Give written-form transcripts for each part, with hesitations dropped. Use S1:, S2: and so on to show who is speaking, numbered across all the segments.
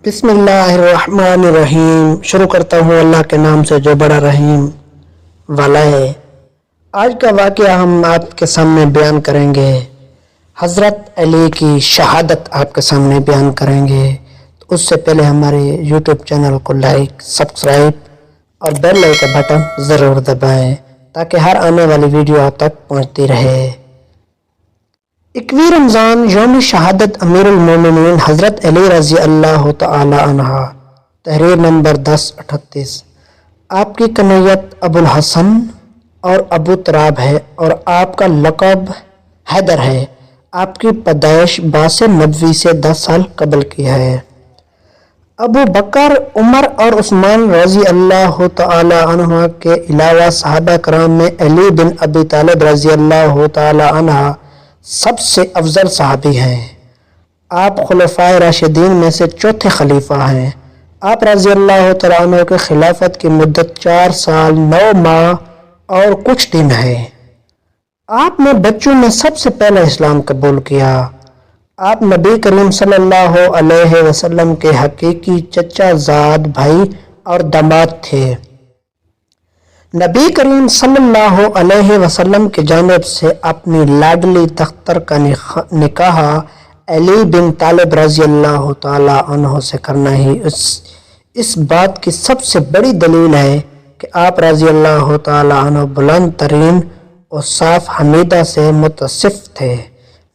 S1: بسم اللہ الرحمن الرحیم۔ شروع کرتا ہوں اللہ کے نام سے جو بڑا رحیم والا ہے۔ آج کا واقعہ ہم آپ کے سامنے بیان کریں گے۔ حضرت علی کی شہادت آپ کے سامنے بیان کریں گے۔ اس سے پہلے ہمارے یوٹیوب چینل کو لائک، سبسکرائب اور بیل آئکن کا بٹن ضرور دبائیں تاکہ ہر آنے والی ویڈیو آپ تک پہنچتی رہے۔ 21 رمضان یوم شہادت امیر المومنین حضرت علی رضی اللہ تعالی عنہ، تحریر نمبر 1038۔ آپ کی کنیت ابو الحسن اور ابو تراب ہے اور آپ کا لقب حیدر ہے۔ آپ کی پیدائش 22 نبوی سے 10 سال قبل کی ہے۔ ابو بکر، عمر اور عثمان رضی اللہ تعالی عنہ کے علاوہ صحابہ کرام میں علی بن ابی طالب رضی اللہ تعالی عنہ سب سے افضل صحابی ہیں۔ آپ خلفائے راشدین میں سے چوتھے خلیفہ ہیں۔ آپ رضی اللہ تعالیٰ عنہ کے خلافت کی مدت 4 سال 9 ماہ اور کچھ دن ہے۔ آپ نے بچوں میں سب سے پہلے اسلام قبول کیا۔ آپ نبی کریم صلی اللہ علیہ وسلم کے حقیقی چچا زاد بھائی اور داماد تھے۔ نبی کریم صلی اللہ علیہ وسلم کی جانب سے اپنی لاڈلی دختر کا نکاح علی بن طالب رضی اللہ تعالی عنہ سے کرنا ہی اس بات کی سب سے بڑی دلیل ہے کہ آپ رضی اللہ تعالی عنہ بلند ترین اور صاف حمیدہ سے متصف تھے۔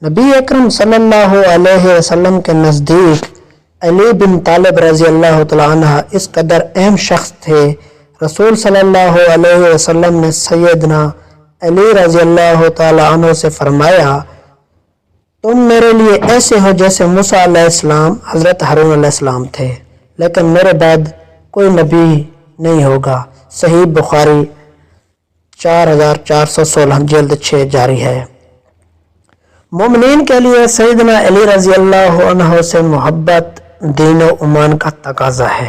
S1: نبی اکرم صلی اللہ علیہ وسلم کے نزدیک علی بن طالب رضی اللہ تعالی عنہ اس قدر اہم شخص تھے۔ رسول صلی اللہ علیہ وسلم نے سیدنا علی رضی اللہ تعالی عنہ سے فرمایا، تم میرے لیے ایسے ہو جیسے موسیٰ علیہ السلام حضرت ہارون علیہ السلام تھے، لیکن میرے بعد کوئی نبی نہیں ہوگا۔ صحیح بخاری 4416 جلد 6 جاری ہے۔ مومنین کے لیے سیدنا علی رضی اللہ عنہ سے محبت دین و ایمان کا تقاضا ہے،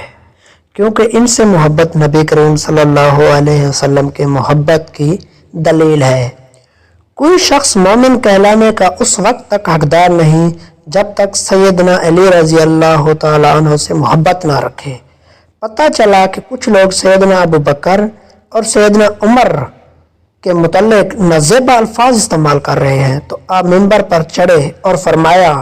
S1: کیونکہ ان سے محبت نبی کریم صلی اللہ علیہ وسلم کے محبت کی دلیل ہے۔ کوئی شخص مومن کہلانے کا اس وقت تک حقدار نہیں جب تک سیدنا علی رضی اللہ تعالی عنہ سے محبت نہ رکھے۔ پتہ چلا کہ کچھ لوگ سیدنا ابو بکر اور سیدنا عمر کے متعلق نازیبا الفاظ استعمال کر رہے ہیں تو آپ منبر پر چڑھے اور فرمایا،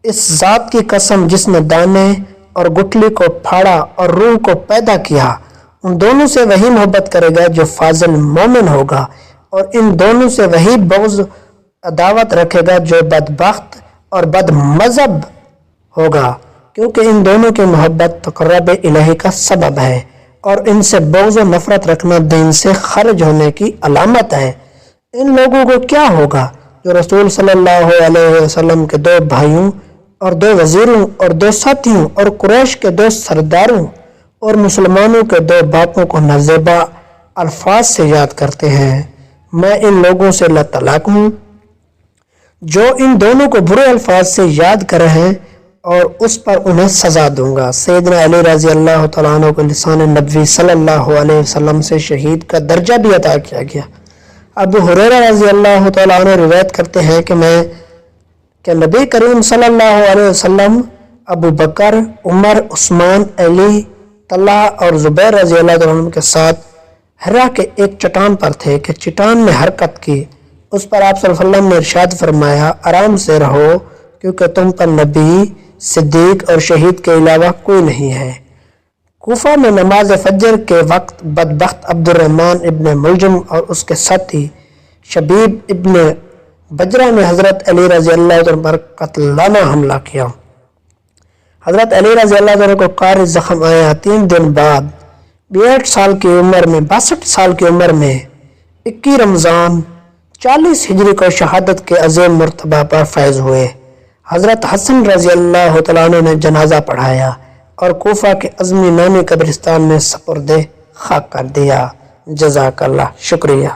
S1: اس ذات کی قسم جس نے دانے اور گٹھلی کو پھاڑا اور روح کو پیدا کیا، ان دونوں سے وہی محبت کرے گا جو فاضل مومن ہوگا، اور ان دونوں سے وہی بغض عداوت رکھے گا جو بدبخت اور بد مذہب ہوگا، کیونکہ ان دونوں کی محبت تقرب الہی کا سبب ہے اور ان سے بغض و نفرت رکھنا دین سے خارج ہونے کی علامت ہے۔ ان لوگوں کو کیا ہوگا جو رسول صلی اللہ علیہ وسلم کے 2 بھائیوں اور 2 وزیروں اور 2 ساتھیوں اور قریش کے 2 سرداروں اور مسلمانوں کے 2 باپوں کو نازیبا الفاظ سے یاد کرتے ہیں۔ میں ان لوگوں سے لطلاق ہوں جو ان دونوں کو برے الفاظ سے یاد کرے ہیں اور اس پر انہیں سزا دوں گا۔ سیدنا علی رضی اللہ تعالیٰ عنہ کو لسان نبوی صلی اللہ علیہ وسلم سے شہید کا درجہ بھی عطا کیا گیا۔ ابو ہریرہ رضی اللہ تعالیٰ عنہ روایت کرتے ہیں کہ نبی کریم صلی اللہ علیہ وسلم ابو بکر، عمر، عثمان، علی، طلحہ اور زبیر رضی اللہ عنہ کے ساتھ حرا کے ایک چٹان پر تھے کہ چٹان نے حرکت کی۔ اس پر آپ صلی اللہ علیہ وسلم نے ارشاد فرمایا، آرام سے رہو کیونکہ تم پر نبی، صدیق اور شہید کے علاوہ کوئی نہیں ہے۔ کوفہ میں نماز فجر کے وقت بدبخت عبد الرحمن ابن ملجم اور اس کے ساتھی شبیب ابن بجرہ نے حضرت علی رضی اللہ عنہ پر قاتلانہ حملہ کیا۔ حضرت علی رضی اللہ عنہ کو قاری زخم آیا۔ 3 دن بعد 62 سال کی عمر میں 21 رمضان 40 ہجری کو شہادت کے عظیم مرتبہ پر فائز ہوئے۔ حضرت حسن رضی اللہ تعالیٰ عنہ نے جنازہ پڑھایا اور کوفہ کے عظمی نامی قبرستان میں سپرد خاک کر دیا۔ جزاک اللہ، شکریہ۔